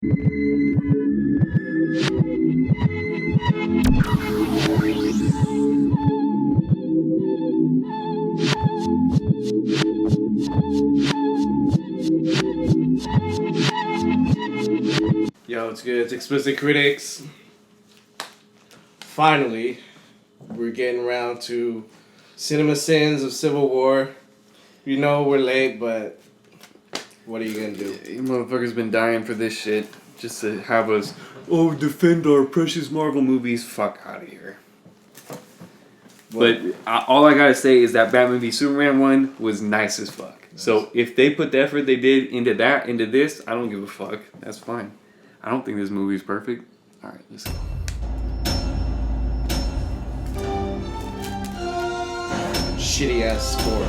Yo, it's good. It's Explicit Critics. Finally, we're getting around to Cinema Sins of Civil War. You know we're late, but what are you gonna do? You motherfuckers been dying for this shit. Just to have us, defend our precious Marvel movies. Fuck out of here. But all I gotta say is that Batman v Superman one was nice as fuck. Nice. So if they put the effort they did into this, I don't give a fuck. That's fine. I don't think this movie is perfect. Alright, let's go. Shitty ass score.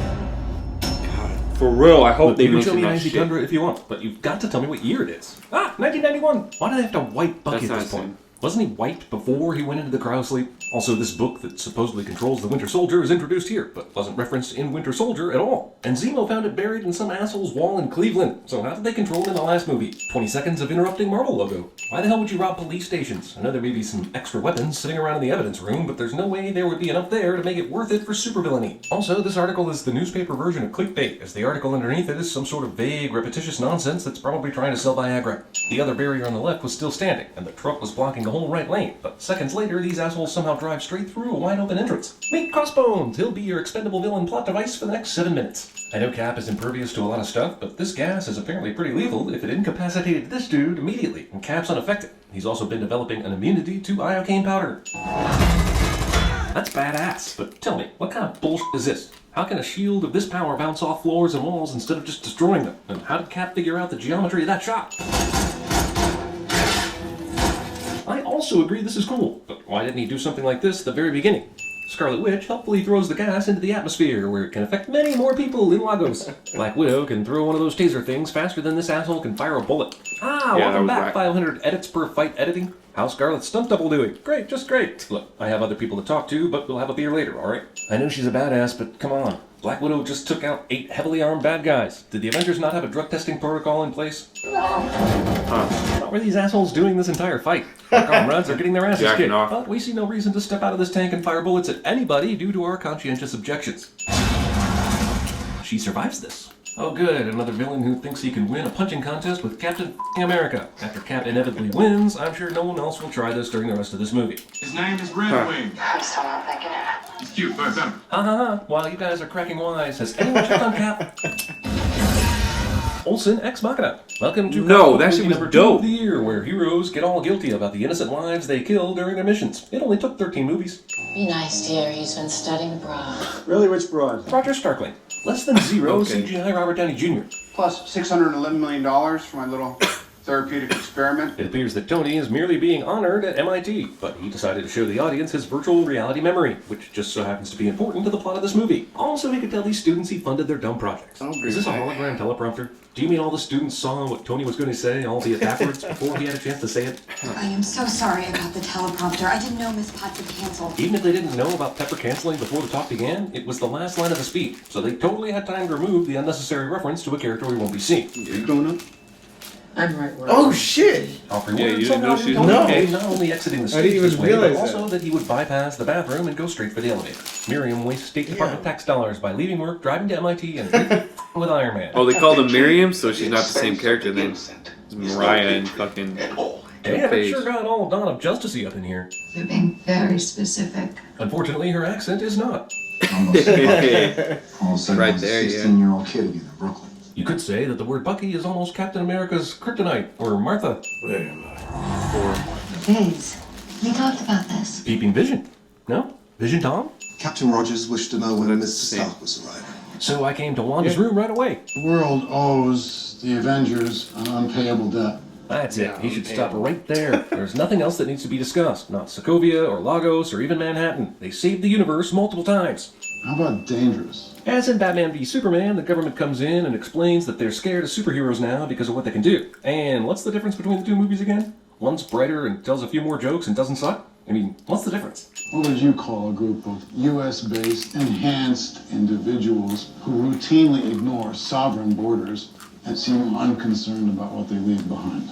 God. For real, I hope they you can show mention me that Nancy shit. Tundra if you want, but you've got to tell me what year it is. 1991! Why do they have to wipe Bucky That's at this not point? Wasn't he wiped before he went into the cryosleep? Also, this book that supposedly controls the Winter Soldier is introduced here, but wasn't referenced in Winter Soldier at all. And Zemo found it buried in some asshole's wall in Cleveland. So how did they control it in the last movie? 20 seconds of interrupting Marvel logo. Why the hell would you rob police stations? I know there may be some extra weapons sitting around in the evidence room, but there's no way there would be enough there to make it worth it for supervillainy. Also, this article is the newspaper version of clickbait, as the article underneath it is some sort of vague, repetitious nonsense that's probably trying to sell Viagra. The other barrier on the left was still standing, and the truck was blocking the whole right lane, but seconds later, these assholes somehow drive straight through a wide-open entrance. Meet Crossbones! He'll be your expendable villain plot device for the next 7 minutes. I know Cap is impervious to a lot of stuff, but this gas is apparently pretty lethal if it incapacitated this dude immediately, and Cap's unaffected. He's also been developing an immunity to iocane powder. That's badass, but tell me, what kind of bullshit is this? How can a shield of this power bounce off floors and walls instead of just destroying them? And how did Cap figure out the geometry of that shot? I also agree this is cool, but why didn't he do something like this at the very beginning? Scarlet Witch helpfully throws the gas into the atmosphere, where it can affect many more people in Lagos. Black Widow can throw one of those taser things faster than this asshole can fire a bullet. Welcome back, 500 edits per fight editing. How's Scarlet's stunt double doing? Great, just great. Look, I have other people to talk to, but we'll have a beer later, alright? I know she's a badass, but come on. Black Widow just took out 8 heavily armed bad guys. Did the Avengers not have a drug testing protocol in place? What were these assholes doing this entire fight? Our comrades are getting their asses kicked, but we see no reason to step out of this tank and fire bullets at anybody due to our conscientious objections. She survives this. Oh good, another villain who thinks he can win a punching contest with Captain America. After Cap inevitably wins, I'm sure no one else will try this during the rest of this movie. His name is Red Wing. I'm still not thinking it. He's cute, but better. While you guys are cracking wise, has anyone checked on Cap? Olsen Ex Machina. Welcome to that shit was number 2 dope. of the year, where heroes get all guilty about the innocent lives they kill during their missions. It only took 13 movies. Be nice, dear. He's been studying abroad. Really? Which broad? Roger Starkling. Less than zero CGI Robert Downey Jr. Plus $611 million for my little therapeutic experiment. It appears that Tony is merely being honored at MIT, but he decided to show the audience his virtual reality memory, which just so happens to be important to the plot of this movie. Also, he could tell these students he funded their dumb projects. Is this a hologram teleprompter? Do you mean all the students saw what Tony was going to say, albeit backwards, before he had a chance to say it? I am so sorry about the teleprompter. I didn't know Miss Potts had canceled. Even if they didn't know about Pepper canceling before the talk began, it was the last line of the speech, so they totally had time to remove the unnecessary reference to a character we won't be seeing. Are you going up? I'm right where Oh shit! Offering Yeah, words you didn't know somehow she was Tony no. became not only exiting the I stage didn't this even way, but realize also that he would bypass the bathroom and go straight for the elevator. Miriam wastes State Department tax dollars by leaving work, driving to MIT, and with Iron Man. Oh, they called her Miriam, so she's not the same character then. It's Mariah and fucking... Damn, it sure got all Dawn of Justice-y up in here. You're being very specific. Unfortunately, her accent is not. All of a sudden, Right I was there, a yeah. 16-year-old kid again in Brooklyn. You could say that the word Bucky is almost Captain America's kryptonite, or Martha. Where am I? Viz, we talked about this. Peeping Vision. No? Vision Tom? Captain Rogers wished to know when That's Mr. the same. Stark was arriving. So I came to Wanda's room right away. The world owes the Avengers an unpayable debt. That's it. Yeah, He should okay. stop right there. There's nothing else that needs to be discussed. Not Sokovia or Lagos or even Manhattan. They saved the universe multiple times. How about dangerous? As in Batman v Superman, the government comes in and explains that they're scared of superheroes now because of what they can do. And what's the difference between the two movies again? One's brighter and tells a few more jokes and doesn't suck? I mean, what's the difference? What would you call a group of US-based enhanced individuals who routinely ignore sovereign borders that seem unconcerned about what they leave behind.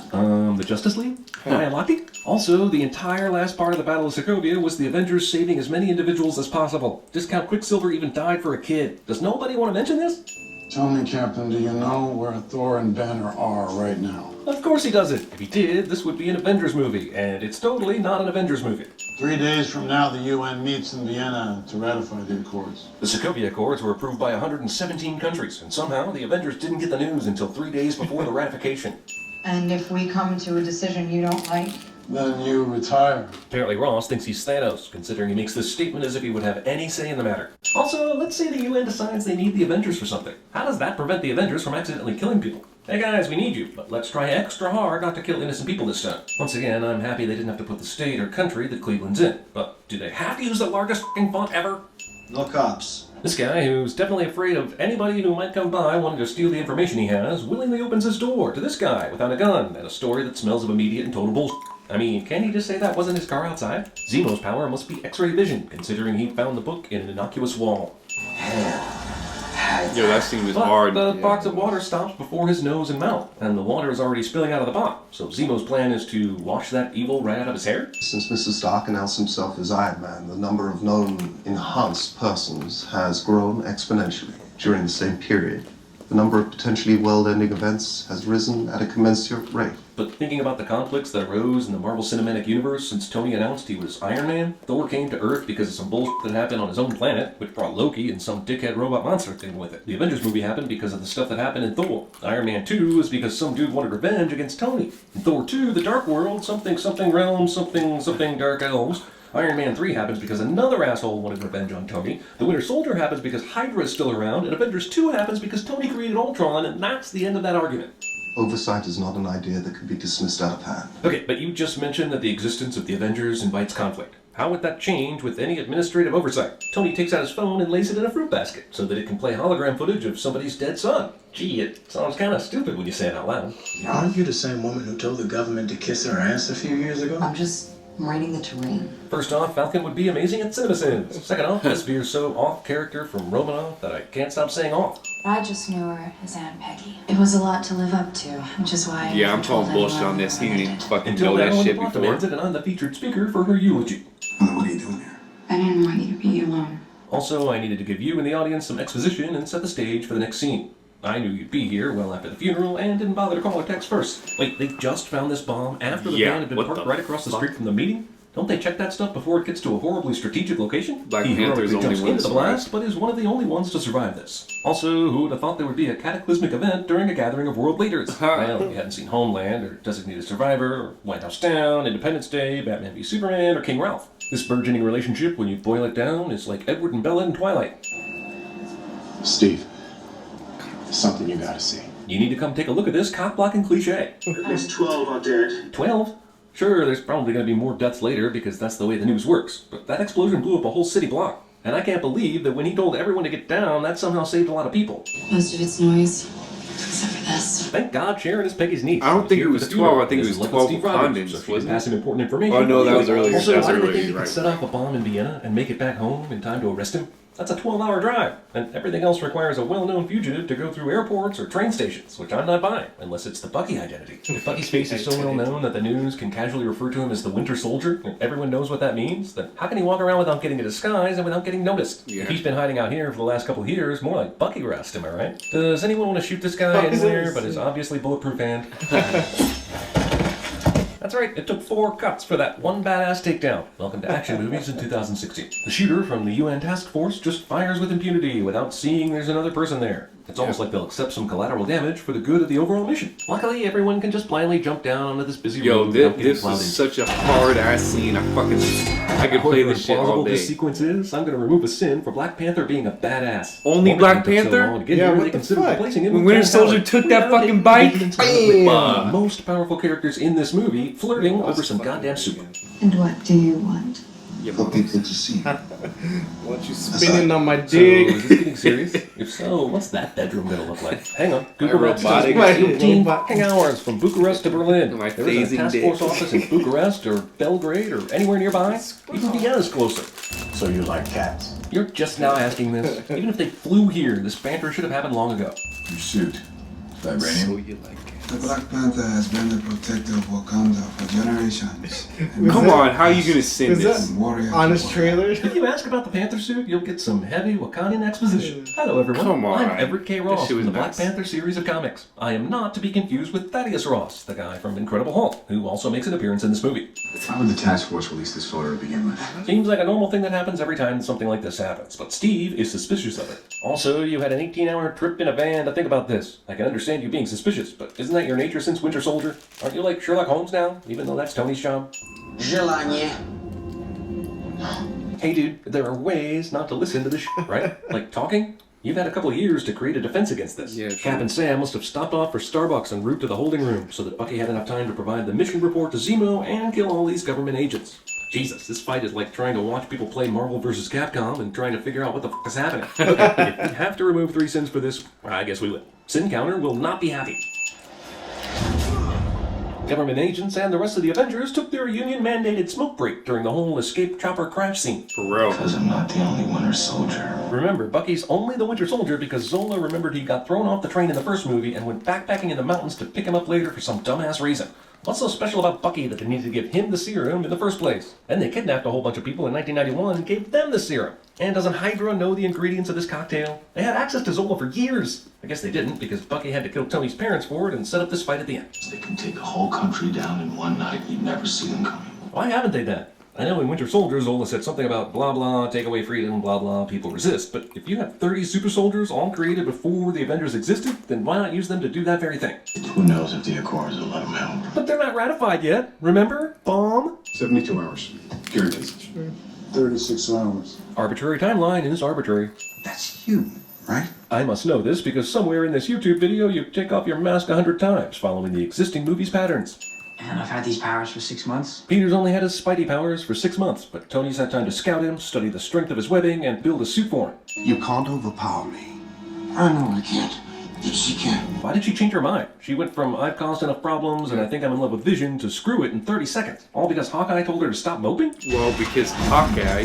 The Justice League? Am I unlucky? Also, the entire last part of the Battle of Sokovia was the Avengers saving as many individuals as possible. Discount Quicksilver even died for a kid. Does nobody want to mention this? Tell me, Captain, do you know where Thor and Banner are right now? Of course he doesn't. If he did, this would be an Avengers movie, and it's totally not an Avengers movie. 3 days from now, the UN meets in Vienna to ratify the Accords. The Sokovia Accords were approved by 117 countries, and somehow the Avengers didn't get the news until 3 days before the ratification. And if we come to a decision you don't like? Then you retire. Apparently Ross thinks he's Thanos, considering he makes this statement as if he would have any say in the matter. Also, let's say the UN decides they need the Avengers for something. How does that prevent the Avengers from accidentally killing people? Hey guys, we need you, but let's try extra hard not to kill innocent people this time. Once again, I'm happy they didn't have to put the state or country that Cleveland's in. But do they have to use the largest f***ing font ever? No cops. This guy, who's definitely afraid of anybody who might come by wanting to steal the information he has, willingly opens his door to this guy without a gun and a story that smells of immediate and total bullshit. I mean, can't he just say that wasn't his car outside? Zemo's power must be X-ray vision, considering he found the book in an innocuous wall. Yo, that scene was But hard. the box of water stops before his nose and mouth, and the water is already spilling out of the pot. So Zemo's plan is to wash that evil right out of his hair? Since Mr. Stark announced himself as Iron Man, the number of known enhanced persons has grown exponentially. During the same period, the number of potentially world-ending events has risen at a commensurate rate. But thinking about the conflicts that arose in the Marvel Cinematic Universe since Tony announced he was Iron Man, Thor came to Earth because of some bullshit that happened on his own planet, which brought Loki and some dickhead robot monster thing with it. The Avengers movie happened because of the stuff that happened in Thor. Iron Man 2 was because some dude wanted revenge against Tony. In Thor 2, The Dark World, something realm, something dark elves. Iron Man 3 happens because another asshole wanted revenge on Tony. The Winter Soldier happens because Hydra is still around, and Avengers 2 happens because Tony created Ultron, and that's the end of that argument. Oversight is not an idea that can be dismissed out of hand. Okay, but you just mentioned that the existence of the Avengers invites conflict. How would that change with any administrative oversight? Tony takes out his phone and lays it in a fruit basket so that it can play hologram footage of somebody's dead son. Gee, it sounds kind of stupid when you say it out loud. Aren't you the same woman who told the government to kiss her ass a few years ago? I'm just reading the terrain. First off, Falcon would be amazing at CinemaSins. Second off, this veer's so off character from Romanoff that I can't stop saying off. I just knew her as Aunt Peggy. It was a lot to live up to, which is why I Yeah, I'm never told calling bullshit anyone on this. He what I didn't even did. fucking Until know now, that when shit the plot before. demands it, and I'm the featured speaker for her eulogy. What are you doing here? I didn't want you to be alone. Also, I needed to give you and the audience some exposition and set the stage for the next scene. I knew you'd be here well after the funeral and didn't bother to call or text first. Wait, they just found this bomb after the Yeah, van had been what parked the right across the fuck? street from the meeting? Don't they check that stuff before it gets to a horribly strategic location? Black He Panther's heroically the only jumps one into to the blast, but is one of the only ones to survive this. Also, who would have thought there would be a cataclysmic event during a gathering of world leaders? Well, you hadn't seen Homeland, or Designated Survivor, or White House Down, Independence Day, Batman v Superman, or King Ralph. This burgeoning relationship, when you boil it down, is like Edward and Bella in Twilight. Steve, there's something you gotta see. You need to come take a look at this cock-blocking cliche. At least 12 are dead. 12? Sure, there's probably going to be more deaths later because that's the way the news works, but that explosion blew up a whole city block. And I can't believe that when he told everyone to get down, that somehow saved a lot of people. Most of it's noise, except for this. Thank God Sharon is Peggy's niece. I don't think She's it here was for the funeral. 12, I think it This was is like 12 Steve Rogers, condoms, so she can wasn't it? pass him important information. Oh, no, that was earlier. Also, That was why do they earlier, think he you're could right. set off a bomb in Vienna and make it back home in time to arrest him? That's a 12-hour drive, and everything else requires a well-known fugitive to go through airports or train stations, which I'm not buying, unless it's the Bucky identity. If Bucky's face is so well-known that the news can casually refer to him as the Winter Soldier, and everyone knows what that means, then how can he walk around without getting a disguise and without getting noticed? Yeah. If he's been hiding out here for the last couple of years, more like Bucky arrest, am I right? Does anyone want to shoot this guy anywhere but his obviously bulletproof hand? That's right, it took 4 cuts for that one badass takedown. Welcome to action movies in 2016. The shooter from the UN task force just fires with impunity without seeing there's another person there. It's almost like they'll accept some collateral damage for the good of the overall mission. Luckily, everyone can just blindly jump down onto this busy Yo, road without getting this plowed was into. such a hard ass scene. I could play this shit all However day. this sequence is, I'm going to remove a sin for Black Panther being a badass. Only Wonder Black why it took so Panther? long to get Yeah, here, what they the considered fuck? replacing him When with Winter Jack Soldier Howard. took that Now fucking they bike? can introduce Bam. one of the most powerful characters in this movie flirting over some goddamn soup. And what do you want? For people to see. Want you spinning on my So, dick? is this getting serious? If so, what's that bedroom gonna look like? Hang on. Google Maps robotic says shit. 15 Robot. fucking hours from Bucharest to Berlin. My There is a phasing task dick. force office in Bucharest or Belgrade or anywhere nearby. Even Vienna's closer. So you like cats? You're just now asking this. Even if they flew here, this banter should have happened long ago. Your suit. Vibranium. So you like it. The Black Panther has been the protector of Wakanda for generations. Come on, how are you gonna sing Is this? that honest trailer? If you ask about the Panther suit, you'll get some heavy Wakandan exposition. Hello, everyone. Come on. I'm Everett K. Ross shit was from the Black nuts. Panther series of comics. I am not to be confused with Thaddeus Ross, the guy from Incredible Hulk, who also makes an appearance in this movie. Why would the task force release this photo to begin with? Seems like a normal thing that happens every time something like this happens, but Steve is suspicious of it. Also, you had an 18-hour trip in a van to think about this. I can understand you being suspicious, but isn't that your nature since Winter Soldier? Aren't you like Sherlock Holmes now, even though that's Tony's job? Hey dude, there are ways not to listen to this shit, right? Like talking? You've had a couple of years to create a defense against this. Yeah, Cap and Sam must have stopped off for Starbucks en route to the holding room so that Bucky had enough time to provide the mission report to Zemo and kill all these government agents. Jesus, this fight is like trying to watch people play Marvel vs. Capcom and trying to figure out what the f*** is happening. Okay, if we have to remove 3 sins for this, I guess we will. Sin counter will not be happy. Government agents and the rest of the Avengers took their union-mandated smoke break during the whole escape chopper crash scene. For real. Because I'm not the only Winter Soldier. Remember, Bucky's only the Winter Soldier because Zola remembered he got thrown off the train in the first movie and went backpacking in the mountains to pick him up later for some dumbass reason. What's so special about Bucky that they needed to give him the serum in the first place? And they kidnapped a whole bunch of people in 1991 and gave them the serum. And doesn't Hydra know the ingredients of this cocktail? They had access to Zola for years. I guess they didn't because Bucky had to kill Tony's parents for it and set up this fight at the end. They can take a whole country down in one night. You'd never see them coming. Why haven't they then? I know in Winter Soldier, Zola said something about blah blah, take away freedom, blah blah, people resist. But if you have 30 super soldiers all created before the Avengers existed, then why not use them to do that very thing? Who knows if the Accords will let them help? But they're not ratified yet, remember? Bomb? 72 hours. Period. 36 hours. Arbitrary timeline is arbitrary. That's human, right? I must know this because somewhere in this YouTube video you take off your mask 100 times, following the existing movie's patterns. And I've had these powers for 6 months. Peter's only had his Spidey powers for 6 months, but Tony's had time to scout him, study the strength of his webbing, and build a suit for him. You can't overpower me. I know I can't. But she can. Why did she change her mind? She went from I've caused enough problems and I think I'm in love with Vision to screw it in 30 seconds. All because Hawkeye told her to stop moping? Well, because Hawkeye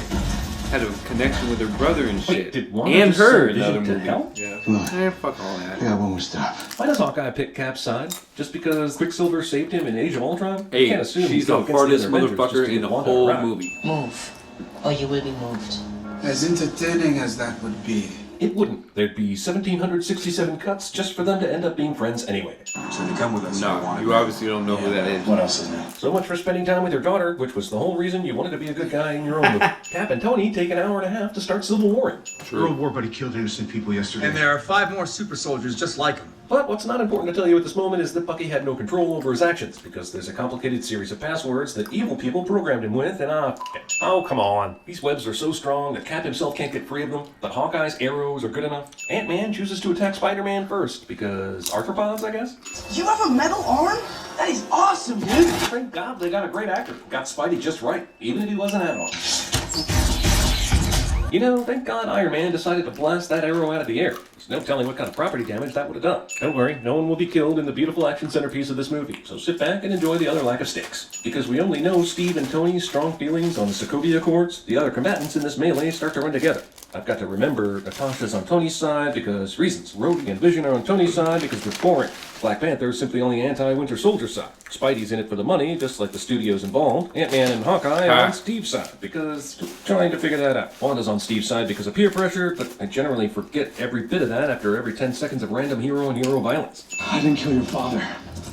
had a connection with her brother and shit. Wait, did Wanda and just her send in another Vision to movie. hell? Yeah. Come on. Fuck all that. Yeah, one more step. Why does Hawkeye pick Cap's side? Just because Quicksilver saved him in Age of Ultron? Hey, You can't assume she's he'd the go against hardest other Avengers just motherfucker to in the get Wanda whole around. movie. Move, or you will be moved. As entertaining as that would be, It wouldn't. There'd be 1,767 cuts just for them to end up being friends anyway. So they come with us. No, you obviously don't know who that is. What else is new? So much for spending time with your daughter, which was the whole reason you wanted to be a good guy in your own movie. Cap and Tony take an hour and a half to start Civil War. World War Buddy killed innocent people yesterday. And there are 5 more super soldiers just like him. But what's not important to tell you at this moment is that Bucky had no control over his actions, because there's a complicated series of passwords that evil people programmed him with, and oh, come on. These webs are so strong that Cap himself can't get free of them, but Hawkeye's arrows are good enough. Ant-Man chooses to attack Spider-Man first, because arthropods, I guess? You have a metal arm? That is awesome, dude! Thank God they got a great actor. Got Spidey just right, even if he wasn't at all. You know, thank God Iron Man decided to blast that arrow out of the air. There's no telling what kind of property damage that would have done. Don't worry, no one will be killed in the beautiful action centerpiece of this movie, so sit back and enjoy the other lack of stakes. Because we only know Steve and Tony's strong feelings on the Sokovia Accords, the other combatants in this melee start to run together. I've got to remember Natasha's on Tony's side because reasons. Rhodey and Vision are on Tony's side because they're boring. Black Panther is simply on the anti-Winter Soldier side. Spidey's in it for the money, just like the studios involved. Ant-Man and Hawkeye are on Steve's side because trying to figure that out. Wanda's on Steve's side because of peer pressure, but I generally forget every bit of that after every 10 seconds of random hero-on-hero violence. I didn't kill your father.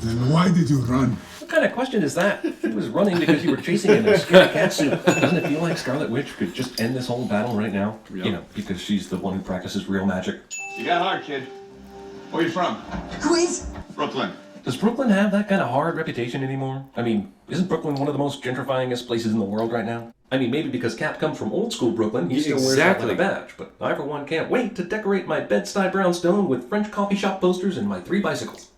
Then why did you run? What kind of question is that? He was running because you were chasing him in a scary cat suit. Doesn't it feel like Scarlet Witch could just end this whole battle right now? Yep. You know, because she's the one who practices real magic. You got hard, kid. Where you from? Queens? Brooklyn. Does Brooklyn have that kind of hard reputation anymore? I mean, isn't Brooklyn one of the most gentrifyingest places in the world right now? I mean, maybe because Cap comes from old school Brooklyn, he still wears that like a badge. But I, for one, can't wait to decorate my Bed-Stuy brownstone with French coffee shop posters and my 3 bicycles.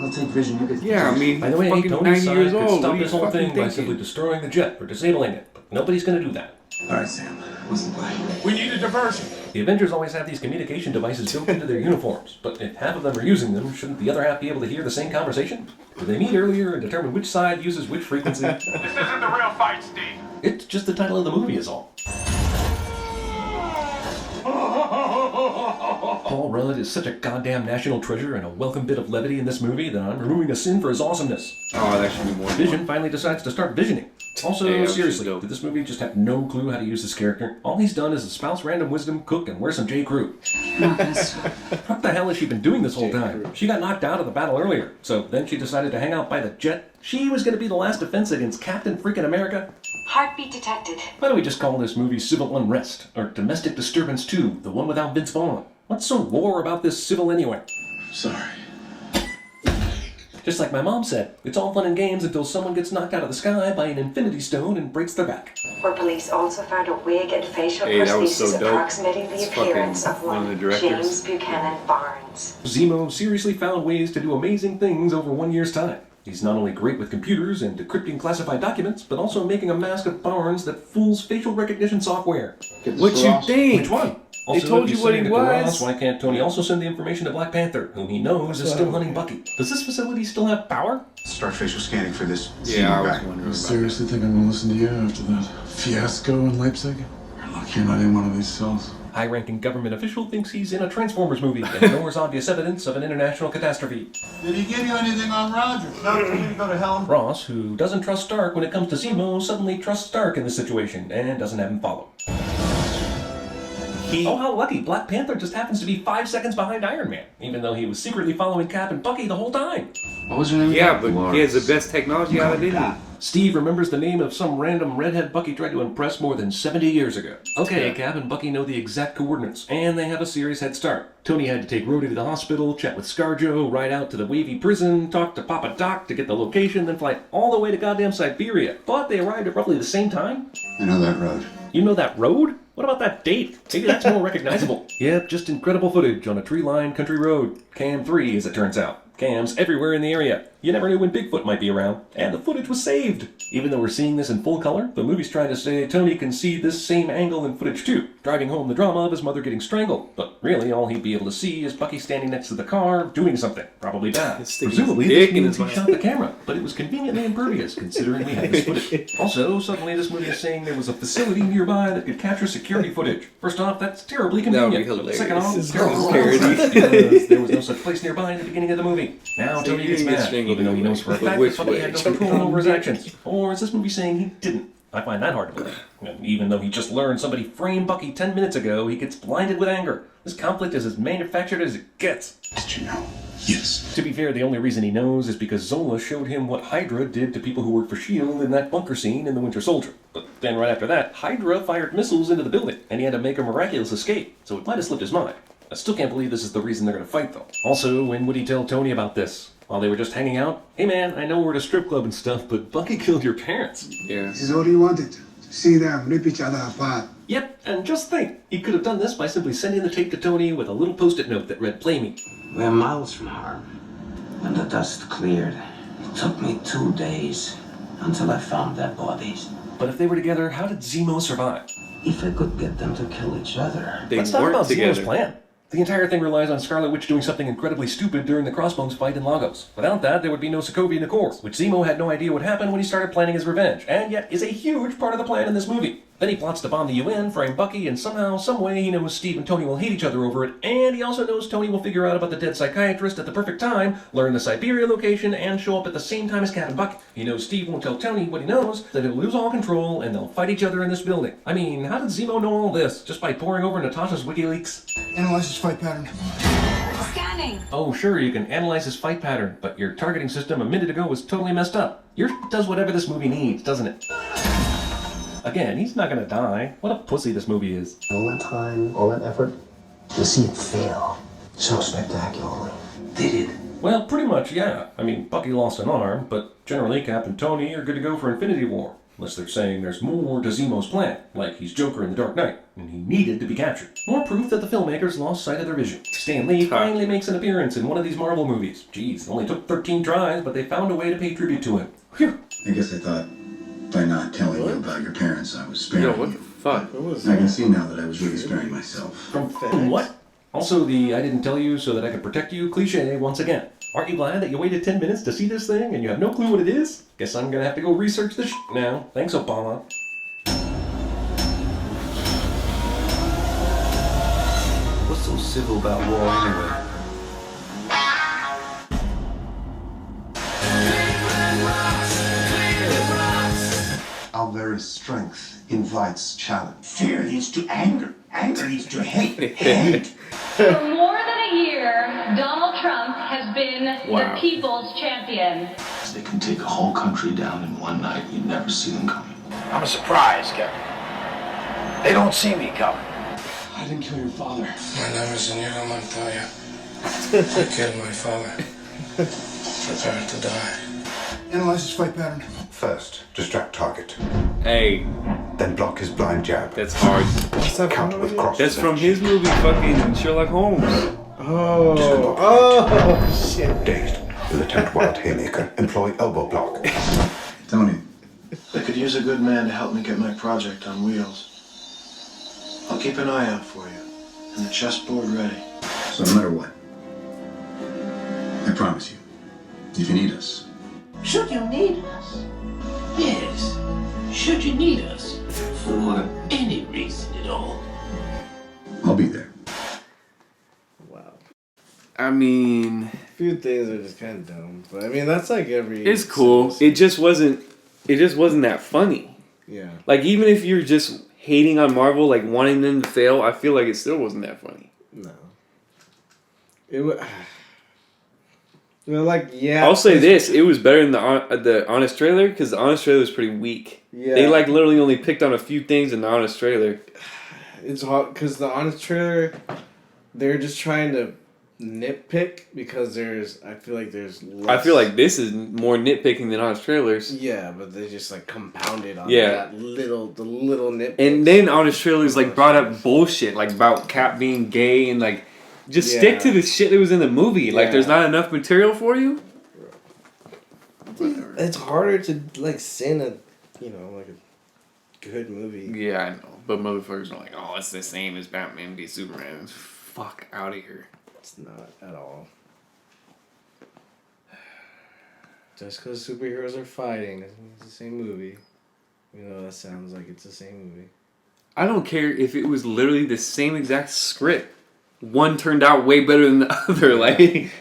I'll take Vision, you get the Yeah, I mean, By the way, fucking Tony's 90 side years could old. stop What are this you whole fucking thing by simply thinking? destroying the jet or disabling it, but nobody's gonna do that. All right, Sam. What's the play? We need a diversion. The Avengers always have these communication devices built into their uniforms, but if half of them are using them, shouldn't the other half be able to hear the same conversation? Do they meet earlier and determine which side uses which frequency? This isn't the real fight, Steve. It's just the title of the movie is all. Paul Rudd is such a goddamn national treasure and a welcome bit of levity in this movie that I'm removing a sin for his awesomeness. Oh, that should be more. Vision finally decides to start visioning. Also, Hey, seriously, did this movie just have no clue how to use this character? All he's done is espouse random wisdom, cook, and wear some J. Crew. Marcus. What the hell has she been doing this whole time? She got knocked out of the battle earlier, so then she decided to hang out by the jet. She was going to be the last defense against Captain Freaking America. Heartbeat detected. Why don't we just call this movie Civil Unrest, or Domestic Disturbance 2, the one without Vince Vaughn? What's so war about this civil anyway? Sorry. Just like my mom said, it's all fun and games until someone gets knocked out of the sky by an infinity stone and breaks their back. Where police also found a wig and facial Hey, that was so prosthesis dope. approximating the It's appearance fucking of one one of the directors. James Buchanan Barnes. Zemo seriously found ways to do amazing things over 1 year's time. He's not only great with computers and decrypting classified documents, but also making a mask of Barnes that fools facial recognition software. What you think? Which one? They told you what he was. Why can't Tony also send the information to Black Panther, whom he knows is still hunting Bucky? Does this facility still have power? Start facial scanning for this. Yeah, I was guy. wondering You about seriously think I'm gonna listen to you after that fiasco in Leipzig? You're lucky you're not in one of these cells. High-ranking government official thinks he's in a Transformers movie and ignores obvious evidence of an international catastrophe. Did he give you anything on Roger? No, told me to go to hell. Ross, who doesn't trust Stark when it comes to Zemo, suddenly trusts Stark in this situation and doesn't have him follow. Oh, how lucky! Black Panther just happens to be 5 seconds behind Iron Man, even though he was secretly following Cap and Bucky the whole time. What was your name? Yeah, but he has the best technology out of it, didn't he? Steve remembers the name of some random redhead Bucky tried to impress more than 70 years ago. Okay, Cap and Bucky know the exact coordinates, and they have a serious head start. Tony had to take Rhodey to the hospital, chat with ScarJo, ride out to the wavy prison, talk to Papa Doc to get the location, then fly all the way to goddamn Siberia. But they arrived at roughly the same time? I know that road. You know that road? What about that date? Maybe that's more recognizable. Yep, just incredible footage on a tree-lined country road. Cam 3, as it turns out. Cams everywhere in the area. You never knew when Bigfoot might be around. And the footage was saved. Even though we're seeing this in full color, the movie's trying to say Tony can see this same angle in footage too, driving home the drama of his mother getting strangled. But really, all he'd be able to see is Bucky standing next to the car, doing something. Probably bad. Presumably, this means he shot the camera, but it was conveniently impervious, considering we had this footage. Also, suddenly this movie is saying there was a facility nearby that could capture security footage. First off, that's terribly convenient. That would be hilarious. Second off, This is terrible parody. because there was no such place nearby in the beginning of the movie. Now Tony gets mad, even though he knows for a fact that Bucky had no control over his actions. Or is this movie saying he didn't? I find that hard to believe. And even though he just learned somebody framed Bucky 10 minutes ago, he gets blinded with anger. This conflict is as manufactured as it gets. Did you know? Yes. To be fair, the only reason he knows is because Zola showed him what Hydra did to people who work for S.H.I.E.L.D. in that bunker scene in The Winter Soldier. But then right after that, Hydra fired missiles into the building, and he had to make a miraculous escape, so it might have slipped his mind. I still can't believe this is the reason they're going to fight, though. Also, when would he tell Tony about this? While they were just hanging out? Hey man, I know we're at a strip club and stuff, but Bucky killed your parents. Yeah. This is all he wanted. To see them rip each other apart. Yep, and just think, he could have done this by simply sending the tape to Tony with a little post-it note that read, "Play me." We're miles from harm. When the dust cleared, it took me 2 days until I found their bodies. But if they were together, how did Zemo survive? If I could get them to kill each other. Let's talk about Zemo's plan. The entire thing relies on Scarlet Witch doing something incredibly stupid during the Crossbones fight in Lagos. Without that, there would be no Sokovia Accords, which Zemo had no idea would happen when he started planning his revenge, and yet is a huge part of the plan in this movie. Then he plots to bomb the UN, frame Bucky, and somehow, someway, he knows Steve and Tony will hate each other over it, and he also knows Tony will figure out about the dead psychiatrist at the perfect time, learn the Siberia location, and show up at the same time as Cap and Bucky. He knows Steve won't tell Tony what he knows, that he'll lose all control, and they'll fight each other in this building. I mean, how did Zemo know all this? Just by poring over Natasha's WikiLeaks? Analyze his fight pattern. Scanning. Oh, sure, you can analyze his fight pattern, but your targeting system a minute ago was totally messed up. Your does whatever this movie needs, doesn't it? Again, he's not gonna die. What a pussy this movie is. All that time, all that effort, to see it fail so spectacularly. Did it? Well, pretty much, yeah. I mean, Bucky lost an arm, but generally Cap and Tony are good to go for Infinity War. Unless they're saying there's more to Zemo's plan, like he's Joker in The Dark Knight, and he needed to be captured. More proof that the filmmakers lost sight of their vision. Stan Lee finally makes an appearance in one of these Marvel movies. Jeez, it only took 13 tries, but they found a way to pay tribute to him. Whew. I guess I thought by not telling you about your parents, I was sparing Yo, what the fuck? I can see now that I was really sparing myself. From what? Also, the "I didn't tell you so that I could protect you" cliche once again. Aren't you glad that you waited 10 minutes to see this thing and you have no clue what it is? Guess I'm gonna have to go research this now. Thanks, Obama. What's so civil about war anyway? Our very strength invites challenge. Fear leads to anger. Anger leads to hate. Hate. For more than a year, Donald Trump has been the people's champion. They can take a whole country down in one night. You never see them coming. I'm a surprise, Captain. They don't see me coming. I didn't kill your father. My name is Inigo Montoya. I killed my father. Prepare to die. Analyze his fight pattern. First, distract target. Hey. Then block his blind jab. That's hard. Counter with cross. That's from his movie, fucking Sherlock Holmes. Oh shit. Dazed. With attempt wild haymaker. Employ elbow block. Tony, I could use a good man to help me get my project on wheels. I'll keep an eye out for you, and the chessboard ready. So no matter what, I promise you, if you need us, Should you need us? Yes. Should you need us? For any reason at all. I'll be there. Wow. I mean, A few things are just kind of dumb, but I mean that's like every. it's cool. It just wasn't that funny. Yeah. Like, even if you're just hating on Marvel, like wanting them to fail, I feel like it still wasn't that funny. No. It was. Well, like, yeah. I'll say this: it was better than the honest trailer, because the honest trailer was pretty weak. Yeah. They like literally only picked on a few things in the honest trailer. It's hard because the honest trailer, they're just trying to nitpick because I feel like there's less. I feel like this is more nitpicking than honest trailers. Yeah, but they just like compounded on Yeah. the little nitpicks. And then honest trailers like brought up bullshit like about Cap being gay and like just stick to the shit that was in the movie. Like, there's not enough material for you. It's harder to like sin like a good movie. Yeah, I know, but motherfuckers are like, oh, it's the same as Batman v Superman. Fuck out of here. It's not at all. Just because superheroes are fighting doesn't mean it's the same movie. That sounds like it's the same movie. I don't care if it was literally the same exact script. One turned out way better than the other. Like,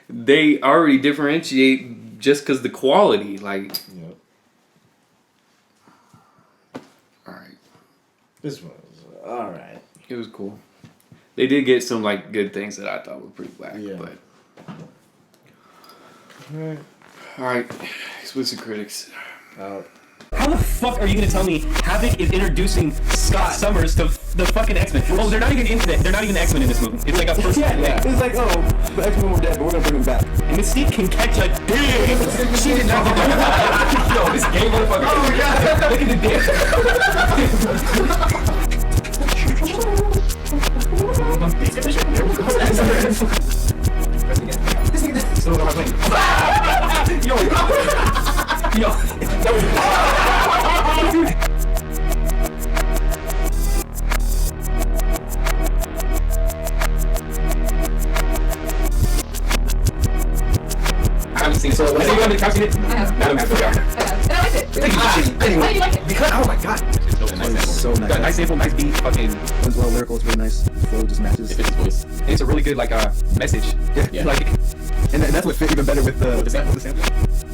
they already differentiate just because the quality. Like, yep. All right. This one was all right. It was cool. They did get some like good things that I thought were pretty whack. Yeah. But all right. Explicit critics. How the fuck are you gonna tell me Havoc is introducing Scott Summers to the fucking X-Men? Oh, they're not even into it. They're not even X-Men in this movie. It's like a first thing. It's like, oh, the X-Men were dead, but we're gonna bring them back. And Mystique can catch a dick. She did not. Yo, this gay motherfucker. Oh my god. Look at the dick. Yo. I haven't seen it. So, have you seen it? I have. And I liked it. Anyway, you like it? Because, oh my god. It's so nice. Got a nice sample, nice beat, fucking. It's well lyrical, it's really nice. The flow just matches. It fits his voice. And it's a really good, like, message. Yeah. Like, and that's what fit even better with the sample.